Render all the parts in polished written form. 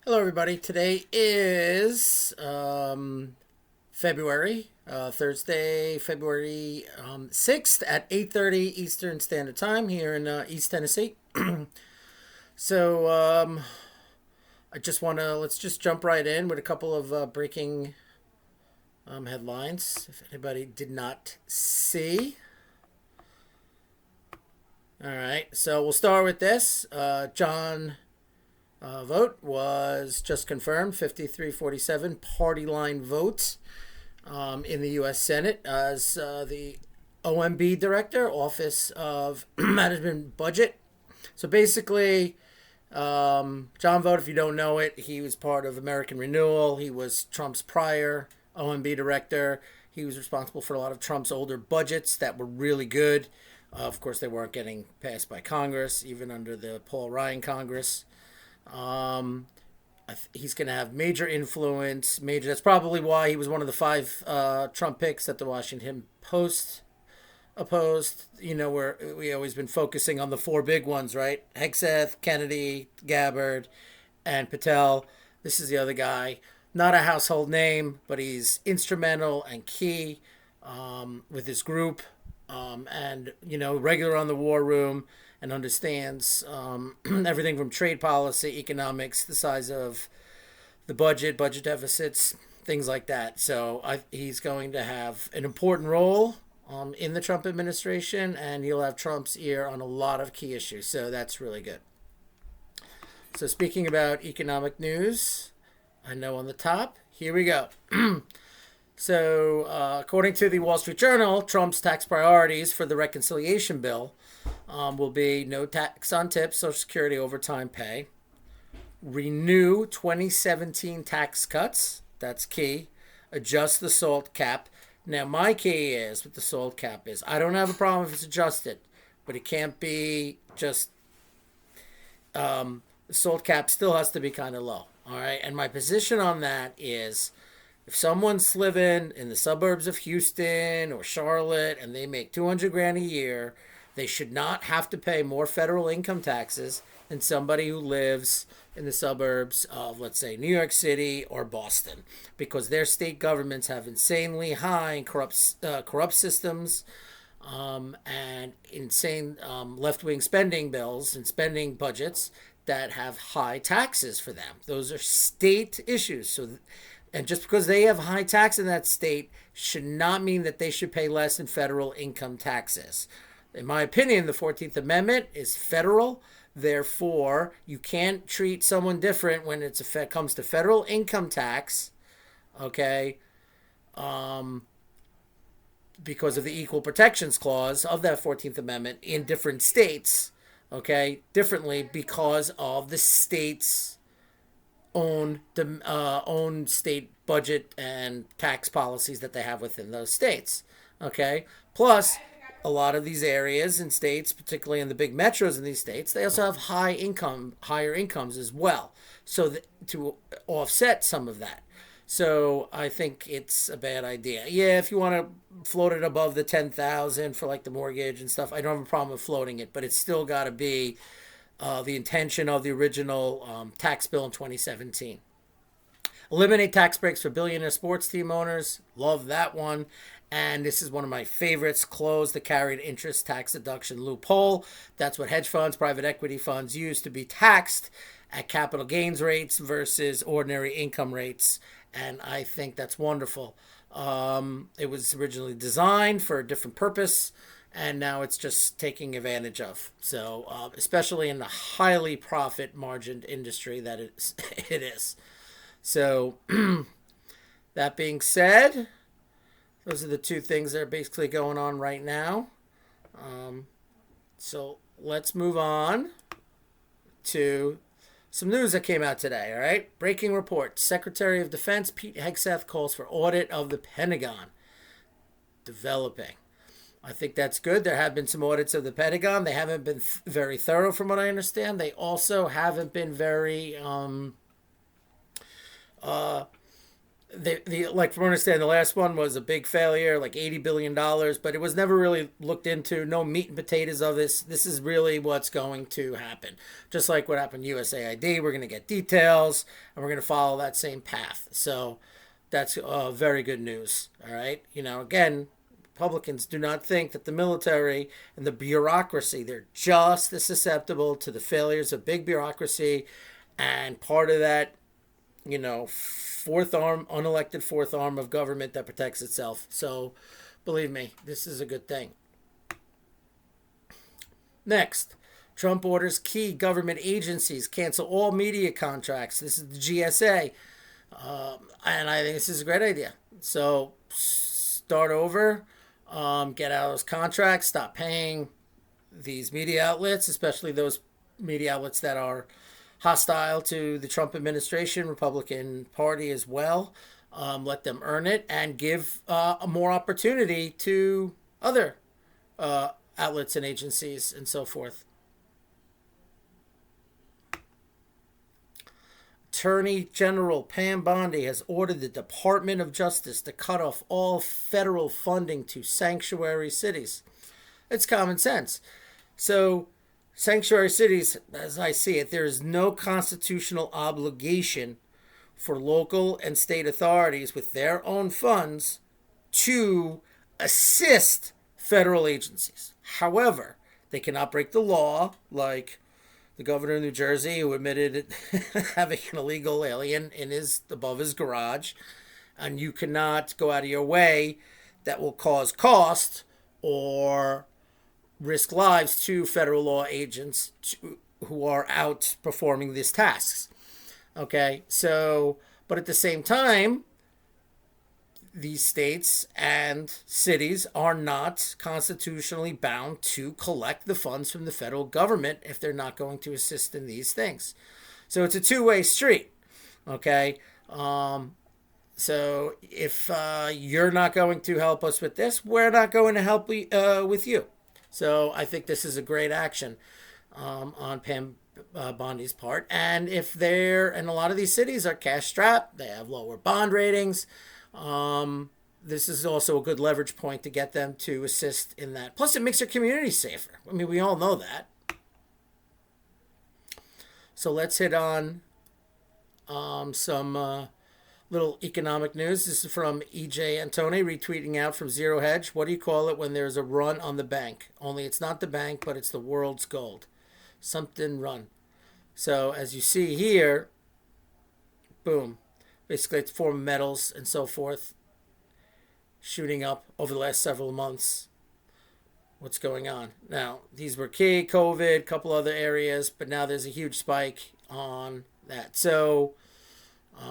Hello, everybody. Today is Thursday, February 6th at 8:30 Eastern Standard Time here in East Tennessee. So I just want to let's just jump right in with a couple of breaking headlines. If anybody did not see, all right. So we'll start with this. John Vote was just confirmed, 53-47 party line vote in the U.S. Senate as the OMB Director, Office of Management Budget. So basically, John Vote, if you don't know it, he was part of American Renewal. He was Trump's prior OMB Director. He was responsible for a lot of Trump's older budgets that were really good. Of course, they weren't getting passed by Congress, even under the Paul Ryan Congress. He's going to have major influence. That's probably why he was one of the five Trump picks that the Washington Post opposed. You know, where we always been focusing on the four big ones, right? Hegseth, Kennedy, Gabbard, and Patel. This is the other guy. Not a household name, but he's instrumental and key with his group, and regular on the war room, and understands everything from trade policy, economics, the size of the budget deficits, things like that. So he's going to have an important role in the Trump administration, and he'll have Trump's ear on a lot of key issues. So that's really good. So speaking about economic news, I know on the top, here we go. So according to the Wall Street Journal, Trump's tax priorities for the reconciliation bill will be no tax on tips, Social Security, overtime pay, renew 2017 tax cuts, that's key, adjust the SALT cap. Now, my key is with the SALT cap is I don't have a problem if it's adjusted, but it can't be just the SALT cap still has to be kind of low. All right. And my position on that is if someone's living in the suburbs of Houston or Charlotte and they make 200 grand a year, they should not have to pay more federal income taxes than somebody who lives in the suburbs of, let's say, New York City or Boston, because their state governments have insanely high and corrupt systems and insane left-wing spending bills and spending budgets that have high taxes for them. Those are state issues. And just because they have high tax in that state should not mean that they should pay less in federal income taxes. In my opinion, the 14th Amendment is federal. Therefore, you can't treat someone different when it comes to federal income tax, okay, because of the Equal Protections Clause of that 14th Amendment in different states, okay, differently because of the state's own state budget and tax policies that they have within those states, okay? Plus, a lot of these areas and states, particularly in the big metros in these states, they also have higher incomes as well, so to offset some of that. So I think it's a bad idea. Yeah, if you want to float it above the 10,000 for like the mortgage and stuff, I don't have a problem with floating it, but it's still got to be the intention of the original tax bill in 2017. Eliminate tax breaks for billionaire sports team owners. Love that one. And this is one of my favorites. Close the carried interest tax deduction loophole. That's what hedge funds, private equity funds use to be taxed at capital gains rates versus ordinary income rates. And I think that's wonderful. It was originally designed for a different purpose, and now it's just taking advantage of. So especially in the highly profit margined industry that it is. So that being said, those are the two things that are basically going on right now. So let's move on to some news that came out today, all right? Breaking report. Secretary of Defense Pete Hegseth calls for audit of the Pentagon. Developing. I think that's good. There have been some audits of the Pentagon. They haven't been very thorough from what I understand. They also haven't been very like from what I understand, the last one was a big failure, like $80 billion, but it was never really looked into. No meat and potatoes of this. This is really what's going to happen. Just like what happened to USAID, we're going to get details and we're going to follow that same path. So that's very good news. All right, again, Republicans do not think that the military and the bureaucracy, they're just as susceptible to the failures of big bureaucracy, and part of that, fourth arm, unelected fourth arm of government that protects itself. So believe me, this is a good thing. Next, Trump orders key government agencies cancel all media contracts. This is the GSA. And I think this is a great idea. So start over, get out of those contracts, stop paying these media outlets, especially those media outlets that are hostile to the Trump administration, Republican Party as well. Let them earn it and give more opportunity to other outlets and agencies and so forth. Attorney General Pam Bondi has ordered the Department of Justice to cut off all federal funding to sanctuary cities. It's common sense. So, sanctuary cities, as I see it, there is no constitutional obligation for local and state authorities with their own funds to assist federal agencies. However, they cannot break the law, like the governor of New Jersey, who admitted having an illegal alien above his garage, and you cannot go out of your way that will cause cost or risk lives to federal law agents who are out performing these tasks. Okay, so, but at the same time, these states and cities are not constitutionally bound to collect the funds from the federal government if they're not going to assist in these things. So it's a two-way street. Okay, so if you're not going to help us with this, we're not going to help with you. So I think this is a great action on Pam Bondi's part. And and a lot of these cities are cash strapped, they have lower bond ratings. This is also a good leverage point to get them to assist in that. Plus, it makes your community safer. I mean, we all know that. So let's hit on some little economic news. This is from EJ Antoni, retweeting out from Zero Hedge. What do you call it when there's a run on the bank? Only it's not the bank, but it's the world's gold. Something run. So as you see here, boom. Basically, it's for metals and so forth shooting up over the last several months. What's going on? Now, these were key, COVID, a couple other areas, but now there's a huge spike on that. So,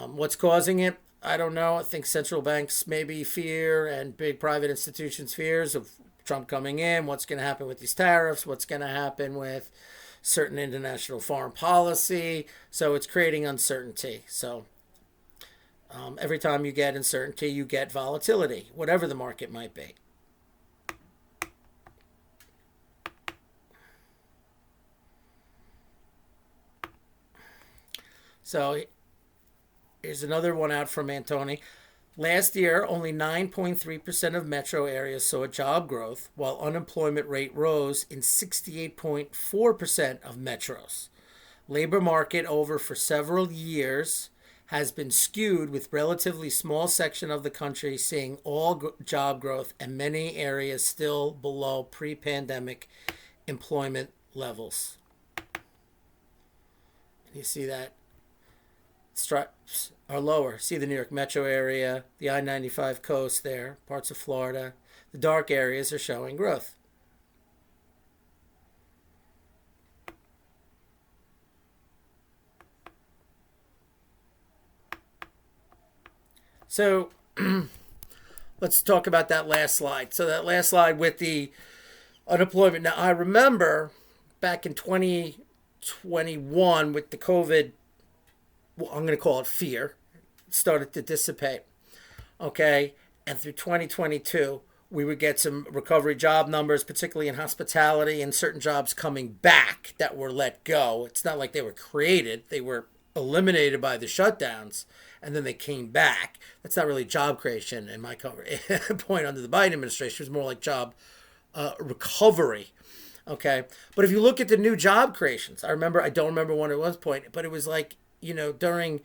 what's causing it? I don't know. I think central banks maybe fear and big private institutions fears of Trump coming in. What's going to happen with these tariffs? What's going to happen with certain international foreign policy? So, it's creating uncertainty. So, every time you get uncertainty, you get volatility, whatever the market might be. So here's another one out from Antoni. Last year, only 9.3% of metro areas saw job growth, while unemployment rate rose in 68.4% of metros. Labor market over for several years has been skewed, with relatively small section of the country seeing all job growth and many areas still below pre-pandemic employment levels. You see that stripes are lower. See the New York metro area, the I-95 coast there, parts of Florida. The dark areas are showing growth. So let's talk about that last slide. So that last slide with the unemployment. Now, I remember back in 2021 with the COVID, well, I'm going to call it fear, started to dissipate. Okay. And through 2022, we would get some recovery job numbers, particularly in hospitality, and certain jobs coming back that were let go. It's not like they were created. They were eliminated by the shutdowns, and then they came back. That's not really job creation in my point under the Biden administration. It was more like job recovery. Okay. But if you look at the new job creations, I don't remember when it was point, but it was like, during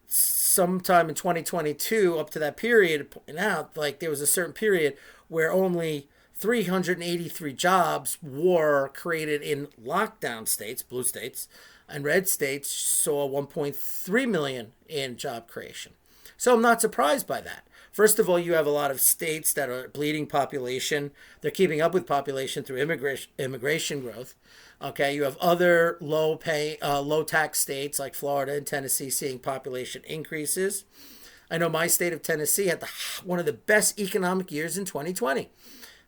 sometime in 2022 up to that period, pointing out, like there was a certain period where only 383 jobs were created in lockdown states, blue states, and red states saw 1.3 million in job creation. So I'm not surprised by that. First of all, you have a lot of states that are bleeding population. They're keeping up with population through immigration growth. Okay, you have other low tax states like Florida and Tennessee seeing population increases. I know my state of Tennessee had one of the best economic years in 2020.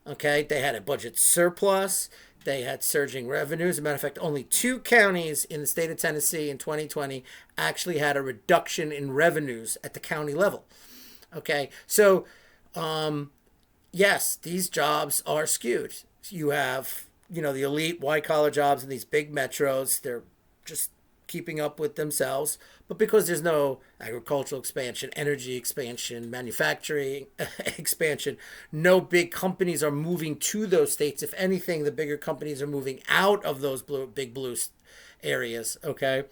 Okay, they had a budget surplus. They had surging revenues. As a matter of fact, only 2 counties in the state of Tennessee in 2020 actually had a reduction in revenues at the county level. Okay, so yes, these jobs are skewed. You have, the elite white-collar jobs in these big metros. They're just keeping up with themselves. But because there's no agricultural expansion, energy expansion, manufacturing expansion, no big companies are moving to those states. If anything, the bigger companies are moving out of those big blue areas, okay?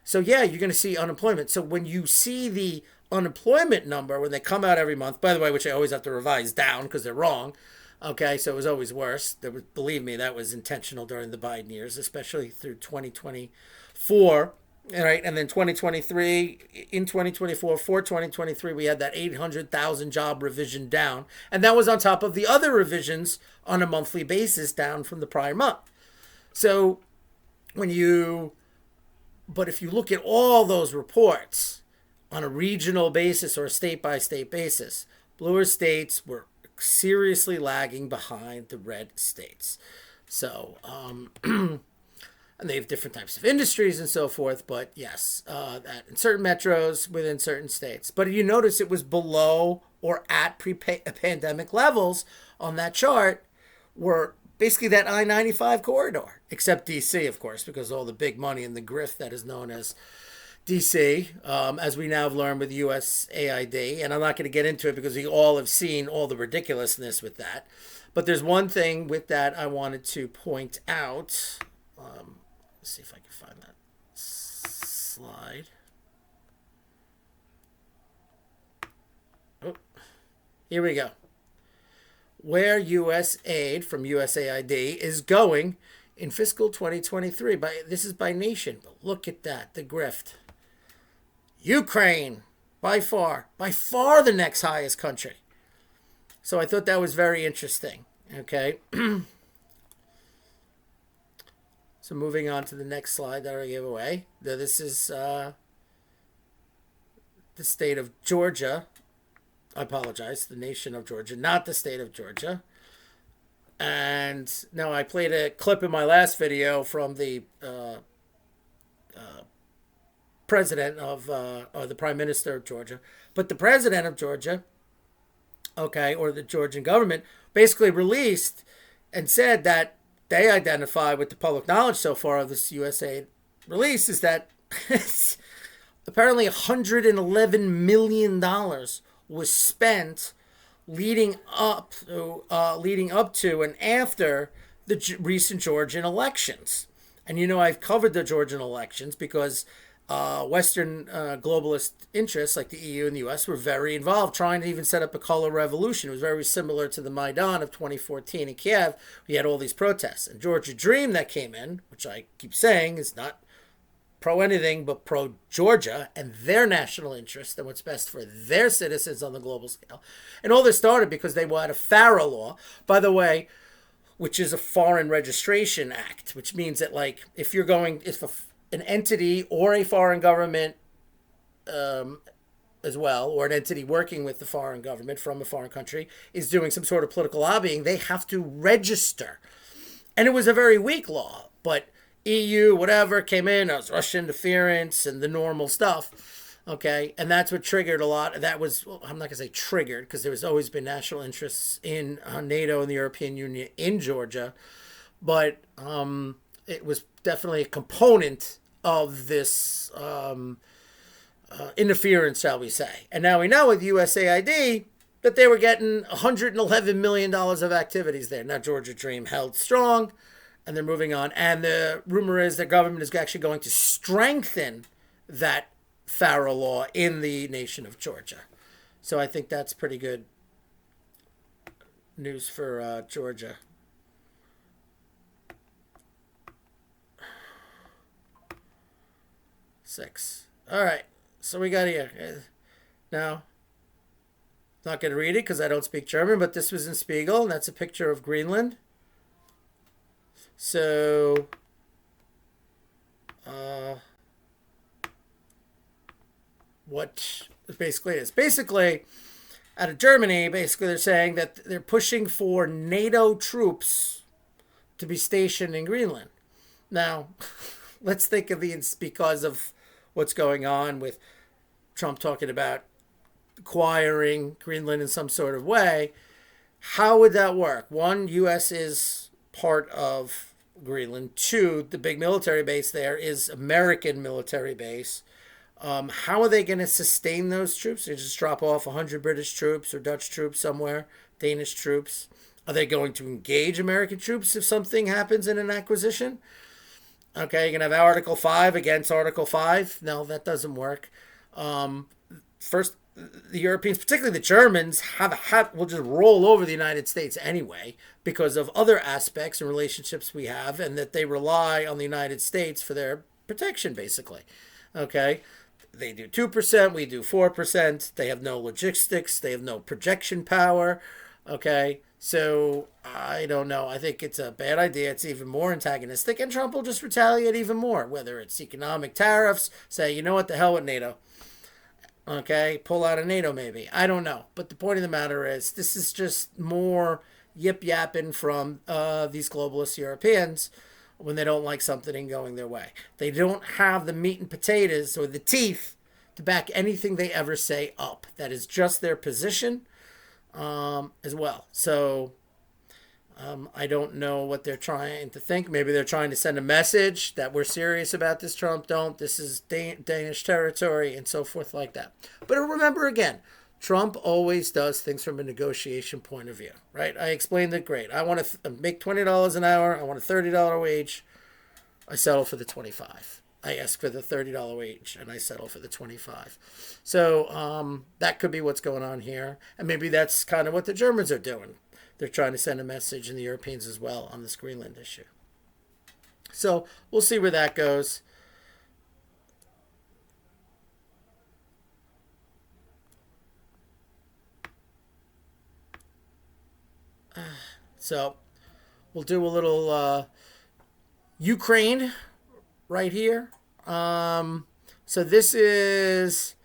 So, yeah, you're going to see unemployment. So when you see the unemployment number, when they come out every month, by the way, which I always have to revise down because they're wrong, okay, so it was always worse. Believe me, that was intentional during the Biden years, especially through 2024. All right, and then 2023, in 2024, for 2023, we had that 800,000 job revision down. And that was on top of the other revisions on a monthly basis down from the prior month. So but if you look at all those reports on a regional basis or a state-by-state basis, bluer states were seriously lagging behind the red states. So, and they have different types of industries and so forth, but yes, that in certain metros within certain states. But you notice it was below or at pre-pandemic levels on that chart were basically that I-95 corridor, except D.C., of course, because all the big money and the grift that is known as D.C., as we now have learned with USAID. And I'm not going to get into it because we all have seen all the ridiculousness with that. But there's one thing with that I wanted to point out. Let's see if I can find that slide. Oh, here we go. Where U.S. aid from USAID is going in fiscal 2023. This is by nation, but look at that, the grift. Ukraine, by far the next highest country. So I thought that was very interesting. Okay. So moving on to the next slide that I gave away. This is the state of Georgia. I apologize, the nation of Georgia, not the state of Georgia. And now I played a clip in my last video from the president of, or the prime minister of Georgia. But the president of Georgia, okay, or the Georgian government, basically released and said that they identify with the public knowledge so far of this USAID release is that apparently $111 million was spent leading up to and after the recent Georgian elections. And I've covered the Georgian elections because Western globalist interests like the EU and the US were very involved, trying to even set up a color revolution. It was very similar to the Maidan of 2014 in Kiev. We had all these protests. And Georgia Dream that came in, which I keep saying is not pro anything but pro Georgia and their national interest and what's best for their citizens on the global scale. And all this started because they had a FARA law, by the way, which is a Foreign Registration Act, which means that if an entity or a foreign government as well, or an entity working with the foreign government from a foreign country is doing some sort of political lobbying, they have to register. And it was a very weak law, but EU, whatever, came in, it was Russian interference and the normal stuff, okay? And that's what triggered a lot. That was, I'm not going to say triggered, because there has always been national interests in NATO and the European Union in Georgia, but it was definitely a component of this interference, shall we say. And now we know with USAID that they were getting $111 million of activities there. Now Georgia Dream held strong, and they're moving on. And the rumor is the government is actually going to strengthen that FARA law in the nation of Georgia. So I think that's pretty good news for Georgia. Six. All right. So we got here. Now, not going to read it because I don't speak German, but this was in Spiegel, and that's a picture of Greenland. So, what basically is? Basically, out of Germany, basically they're saying that they're pushing for NATO troops to be stationed in Greenland. Now, let's think of these because of what's going on with Trump talking about acquiring Greenland in some sort of way. How would that work? One, U.S. is part of Greenland. Two, the big military base there is American military base. How are they going to sustain those troops? They just drop off 100 British troops or Dutch troops somewhere, Danish troops. Are they going to engage American troops if something happens in an acquisition? Okay, you're going to have Article 5 against Article 5. No, that doesn't work. First, the Europeans, particularly the Germans, will just roll over the United States anyway because of other aspects and relationships we have, and that they rely on the United States for their protection, basically. Okay, they do 2%, we do 4%. They have no logistics, they have no projection power. Okay, so I don't know. I think it's a bad idea. It's even more antagonistic, and Trump will just retaliate even more, whether it's economic tariffs, say, you know what, the hell with NATO. Okay, pull out of NATO maybe. I don't know. But the point of the matter is, this is just more yip-yapping from these globalist Europeans when they don't like something going their way. They don't have the meat and potatoes or the teeth to back anything they ever say up. That is just their position as well. So I don't know what they're trying to think. Maybe they're trying to send a message that we're serious about this, Trump. Don't. This is Danish territory and so forth like that. But remember again, Trump always does things from a negotiation point of view, right? I explained it great. I want to make $20 an hour. I want a $30 wage. I settle for the 25. I ask for the $30 wage and I settle for the 25. So that could be what's going on here. And maybe that's kind of what the Germans are doing. They're trying to send a message, and the Europeans as well, on this Greenland issue. So we'll see where that goes. So we'll do a little Ukraine right here. So this is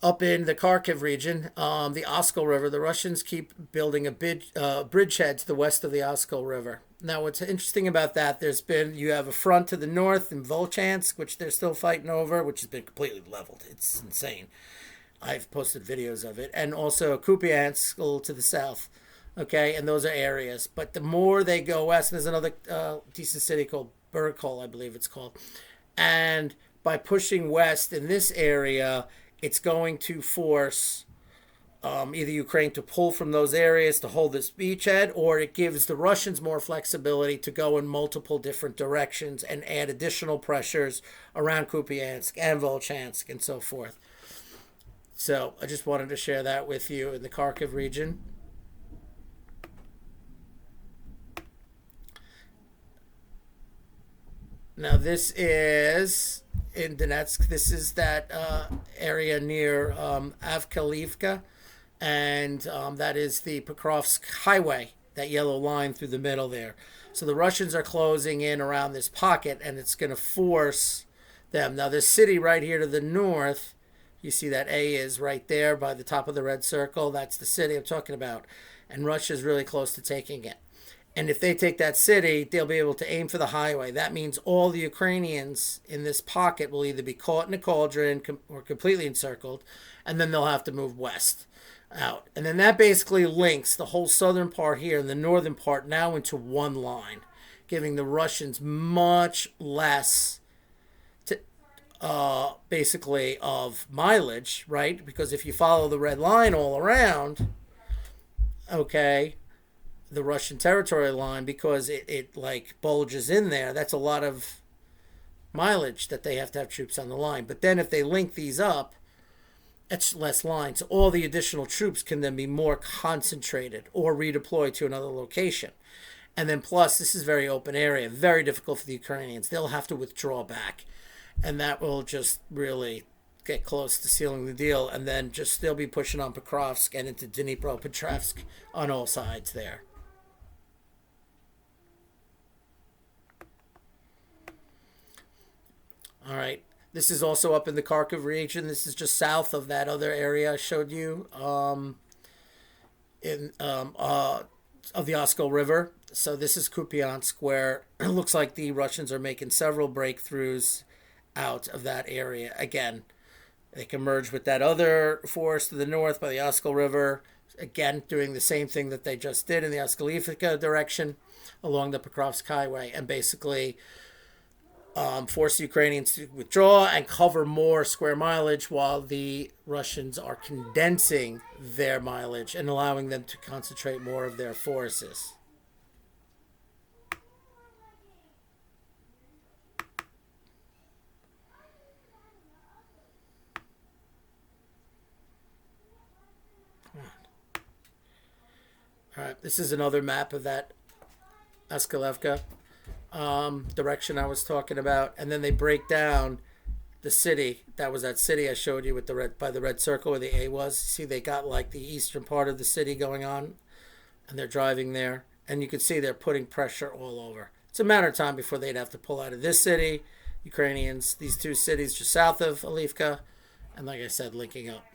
up in the Kharkiv region, the Oskol River. The Russians keep building a bridgehead to the west of the Oskol River. Now, what's interesting about that, you have a front to the north in Volchansk, which they're still fighting over, which has been completely leveled. It's insane. I've posted videos of it. And also Kupiansk, a little to the south. Okay, and those are areas. But the more they go west, and there's another decent city called Burkol, I believe it's called. And by pushing west in this area, it's going to force either Ukraine to pull from those areas to hold this beachhead, or it gives the Russians more flexibility to go in multiple different directions and add additional pressures around Kupiansk and Volchansk and so forth. So I just wanted to share that with you in the Kharkiv region. Now this is in Donetsk. This is that area near Avkalivka, and that is the Pokrovsk Highway, that yellow line through the middle there. So the Russians are closing in around this pocket, and it's going to force them. Now this city right here to the north, you see that A is right there by the top of the red circle. That's the city I'm talking about, and Russia's really close to taking it. And if they take that city, they'll be able to aim for the highway. That means all the Ukrainians in this pocket will either be caught in a cauldron or completely encircled, and then they'll have to move west out. And then that basically links the whole southern part here and the northern part now into one line, giving the Russians much less basically of mileage, right? Because if you follow the red line all around, okay, the Russian territory line, because it like bulges in there, that's a lot of mileage that they have to have troops on the line. But then if they link these up, it's less lines. So all the additional troops can then be more concentrated or redeployed to another location. And then plus, this is very open area, very difficult for the Ukrainians. They'll have to withdraw back. And that will just really get close to sealing the deal. And then just they'll be pushing on Pokrovsk and into Dnipropetrovsk on all sides there. All right. This is also up in the Kharkiv region. This is just south of that other area I showed you in of the Oskol River. So this is Kupiansk, where it looks like the Russians are making several breakthroughs out of that area. Again, they can merge with that other force to the north by the Oskol River. Again, doing the same thing that they just did in the Oskolivka direction along the Pokrovsk Highway, and basically force the Ukrainians to withdraw and cover more square mileage while the Russians are condensing their mileage and allowing them to concentrate more of their forces. All right, this is another map of that Oskolivka direction I was talking about, and then they break down the city. That was that city I showed you with the red by the red circle where the A was. See, they got like the eastern part of the city going on, and they're driving there, and you can see they're putting pressure all over. It's a matter of time before they'd have to pull out of this city. Ukrainians, these two cities just south of Alivka, and like I said, linking up.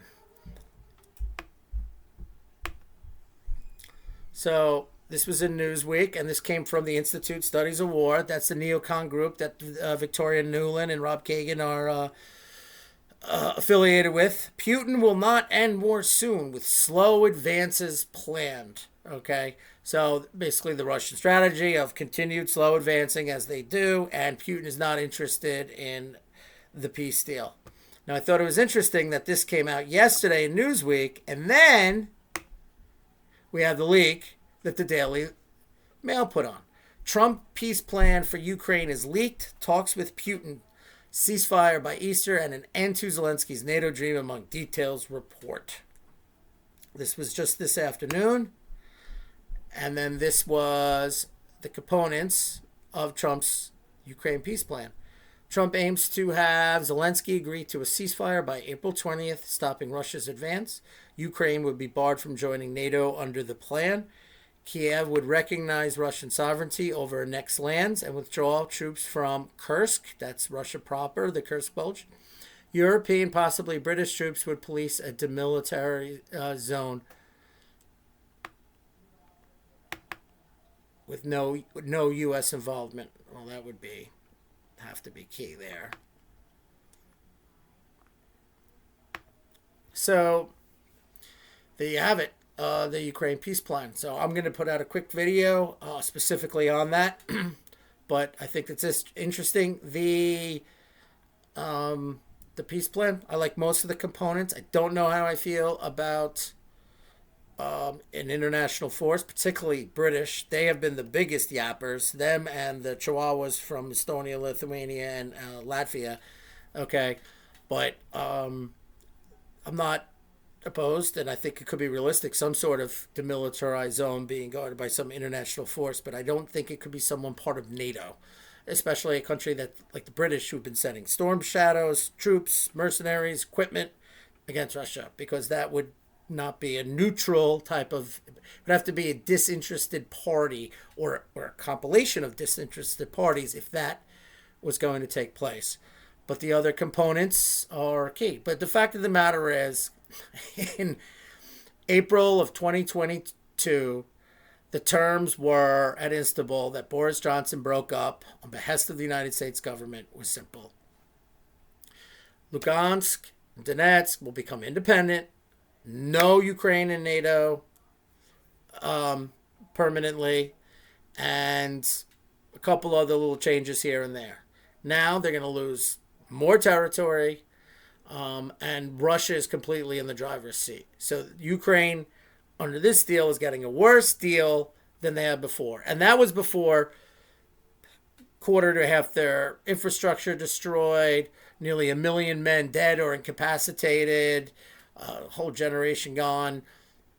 So this was in Newsweek, and this came from the Institute Studies of War. That's the neocon group that Victoria Nuland and Rob Kagan are affiliated with. Putin will not end war soon with slow advances planned. Okay, so basically the Russian strategy of continued slow advancing as they do, and Putin is not interested in the peace deal. Now, I thought it was interesting that this came out yesterday in Newsweek, and then we have the leak that the Daily Mail put on. Trump peace plan for Ukraine is leaked. Talks with Putin. Ceasefire by Easter and an end to Zelensky's NATO dream among details report. This was just this afternoon. And then this was the components of Trump's Ukraine peace plan. Trump aims to have Zelensky agree to a ceasefire by April 20th, stopping Russia's advance. Ukraine would be barred from joining NATO under the plan. Kiev would recognize Russian sovereignty over annexed lands and withdraw troops from Kursk, that's Russia proper, the Kursk Bulge. European, possibly British troops would police a demilitarized zone with no U.S. involvement. Well, that would have to be key there. So there you have it, the Ukraine peace plan. So I'm going to put out a quick video specifically on that, but I think it's just interesting. The peace plan, I like most of the components. I don't know how I feel about an international force, particularly British. They have been the biggest yappers, them and the Chihuahuas from Estonia, Lithuania, and Latvia. Okay, but I'm not opposed, and I think it could be realistic, some sort of demilitarized zone being guarded by some international force, but I don't think it could be someone part of NATO, especially a country that, like the British, who've been sending storm shadows, troops, mercenaries, equipment against Russia, because that would not be a neutral type of, it would have to be a disinterested party or a compilation of disinterested parties if that was going to take place. But the other components are key. But the fact of the matter is, in April of 2022, the terms were at Istanbul that Boris Johnson broke up on behest of the United States government was simple. Lugansk and Donetsk will become independent. No Ukraine in NATO permanently, and a couple other little changes here and there. Now they're going to lose more territory, and Russia is completely in the driver's seat. So Ukraine, under this deal, is getting a worse deal than they had before. And that was before quarter to half their infrastructure destroyed, nearly 1 million men dead or incapacitated, a whole generation gone,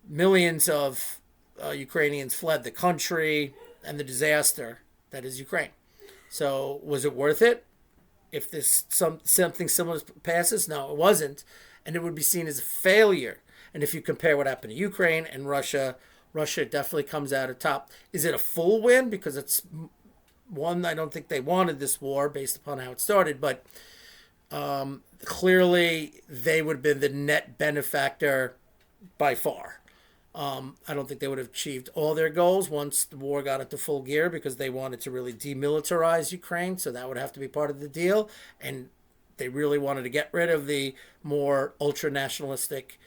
millions of Ukrainians fled the country, and the disaster that is Ukraine. So was it worth it? If this something similar passes, no, it wasn't, and it would be seen as a failure. And if you compare what happened to Ukraine and Russia, Russia definitely comes out of top. Is it a full win? Because it's one, I don't think they wanted this war based upon how it started, but clearly they would have been the net benefactor by far. I don't think they would have achieved all their goals once the war got into full gear, because they wanted to really demilitarize Ukraine. So that would have to be part of the deal. And they really wanted to get rid of the more ultra-nationalistic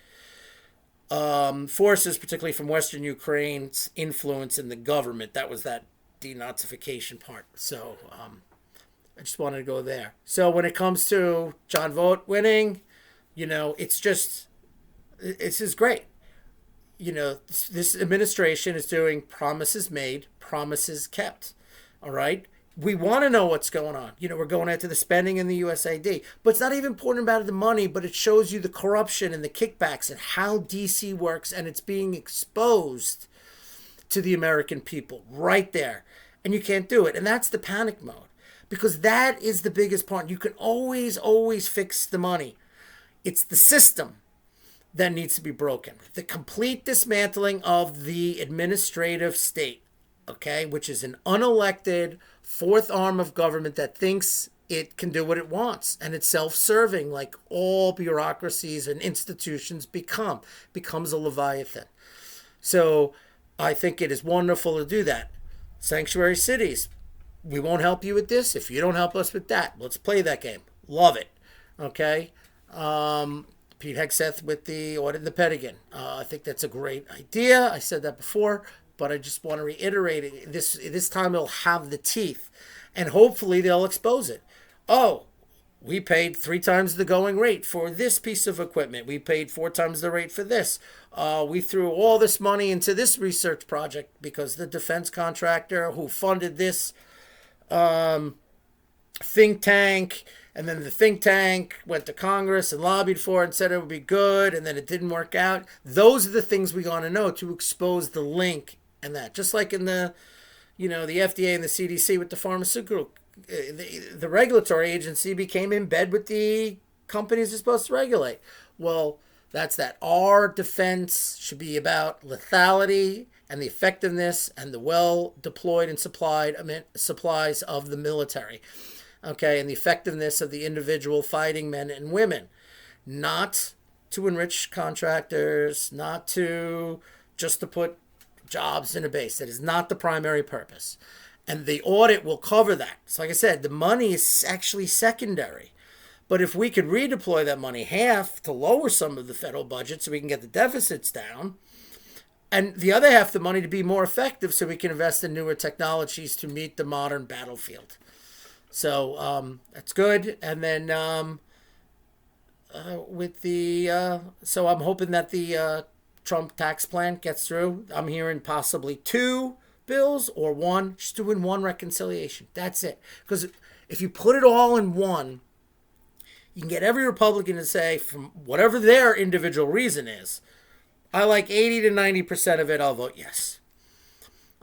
forces, particularly from Western Ukraine's influence in the government. That was that denazification part. So I just wanted to go there. So when it comes to John Vought winning, it's just, this is great. This administration is doing promises made, promises kept. All right. We want to know what's going on. We're going into the spending in the USAID, but it's not even important about the money, but it shows you the corruption and the kickbacks and how DC works, and it's being exposed to the American people right there. And you can't do it. And that's the panic mode, because that is the biggest part. You can always fix the money. It's the system that needs to be broken. The complete dismantling of the administrative state, okay, which is an unelected fourth arm of government that thinks it can do what it wants, and it's self-serving, like all bureaucracies and institutions becomes a leviathan. So I think it is wonderful to do that. Sanctuary cities, we won't help you with this if you don't help us with that. Let's play that game. Love it. Okay. Pete Hegseth with the audit in the Pentagon. I think that's a great idea. I said that before, but I just want to reiterate it. This time it'll have the teeth, and hopefully they'll expose it. Oh, we paid 3 times the going rate for this piece of equipment. We paid 4 times the rate for this. We threw all this money into this research project because the defense contractor who funded this think tank, and then the think tank went to Congress and lobbied for it and said it would be good, and then it didn't work out. Those are the things we want to know to expose the link, and that. Just like in the FDA and the CDC with the pharmaceutical, the regulatory agency became in bed with the companies they're supposed to regulate. Well, that's that. Our defense should be about lethality and the effectiveness and the well deployed and supplies of the military. Okay, and the effectiveness of the individual fighting men and women, not to enrich contractors, not to just to put jobs in a base. That is not the primary purpose. And the audit will cover that. So like I said, the money is actually secondary. But if we could redeploy that money half to lower some of the federal budget so we can get the deficits down, and the other half the money to be more effective so we can invest in newer technologies to meet the modern battlefield. So that's good. And then so I'm hoping that the Trump tax plan gets through. I'm hearing possibly 2 bills or 1, just doing 1 reconciliation. That's it. Because if you put it all in one, you can get every Republican to say, from whatever their individual reason is, I like 80 to 90% of it, I'll vote yes.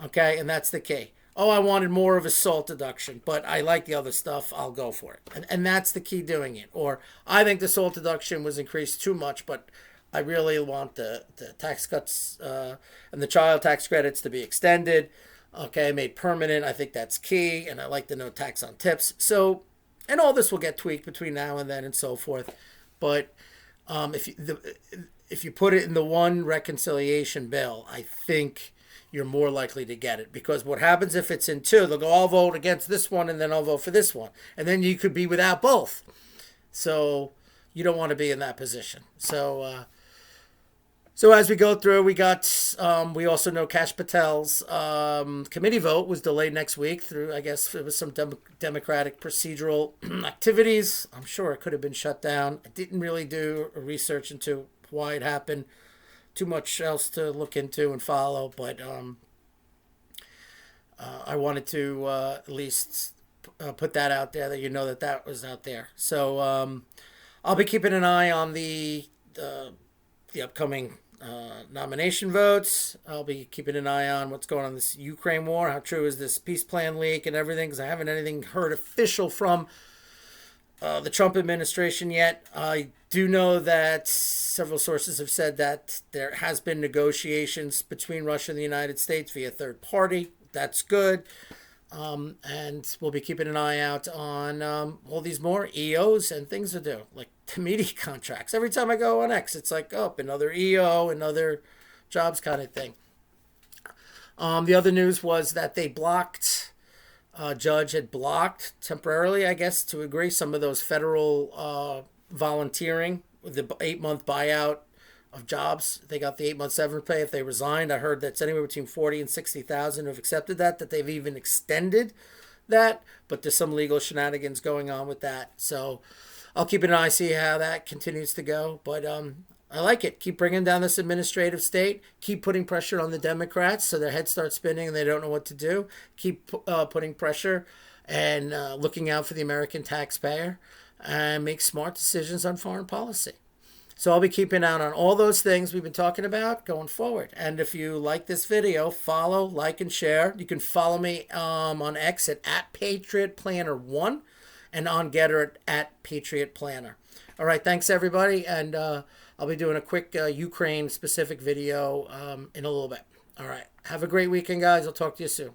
Okay, and that's the key. Oh, I wanted more of a SALT deduction, but I like the other stuff, I'll go for it. And that's the key doing it. Or I think the SALT deduction was increased too much, but I really want the tax cuts and the child tax credits to be extended, okay, made permanent. I think that's key, and I like the no tax on tips. So, and all this will get tweaked between now and then and so forth. But if you put it in the one reconciliation bill, I think you're more likely to get it. Because what happens if it's in 2? They'll go, I'll vote against this one, and then I'll vote for this one. And then you could be without both. So you don't want to be in that position. So So as we go through, we also know Kash Patel's committee vote was delayed next week through, I guess, it was some democratic procedural activities. I'm sure it could have been shut down. I didn't really do research into why it happened. Too much else to look into and follow, but I wanted to at least put that out there, that you know that that was out there. So I'll be keeping an eye on the upcoming nomination votes. I'll be keeping an eye on what's going on in this Ukraine war. How true is this peace plan leak and everything? Because I haven't anything heard official from the Trump administration yet. I do know that several sources have said that there has been negotiations between Russia and the United States via third party. That's good. And we'll be keeping an eye out on all these more EOs and things to do, like the media contracts. Every time I go on X, it's like, oh, another EO, another jobs kind of thing. The other news was that they blocked, judge had blocked temporarily, I guess, to agree, some of those federal volunteering with the 8-month buyout of jobs. They got the 8-month severance pay if they resigned. I heard that's anywhere between 40 and 60,000 who have accepted that they've even extended that, but there's some legal shenanigans going on with that. So I'll keep an eye, see how that continues to go. But I like it. Keep bringing down this administrative state. Keep putting pressure on the Democrats so their heads start spinning and they don't know what to do. Keep putting pressure and looking out for the American taxpayer and make smart decisions on foreign policy. So I'll be keeping out on all those things we've been talking about going forward. And if you like this video, follow, like, and share. You can follow me on X at PatriotPlanner1 and on Getter at PatriotPlanner. All right, thanks, everybody. And I'll be doing a quick Ukraine-specific video in a little bit. All right, have a great weekend, guys. I'll talk to you soon.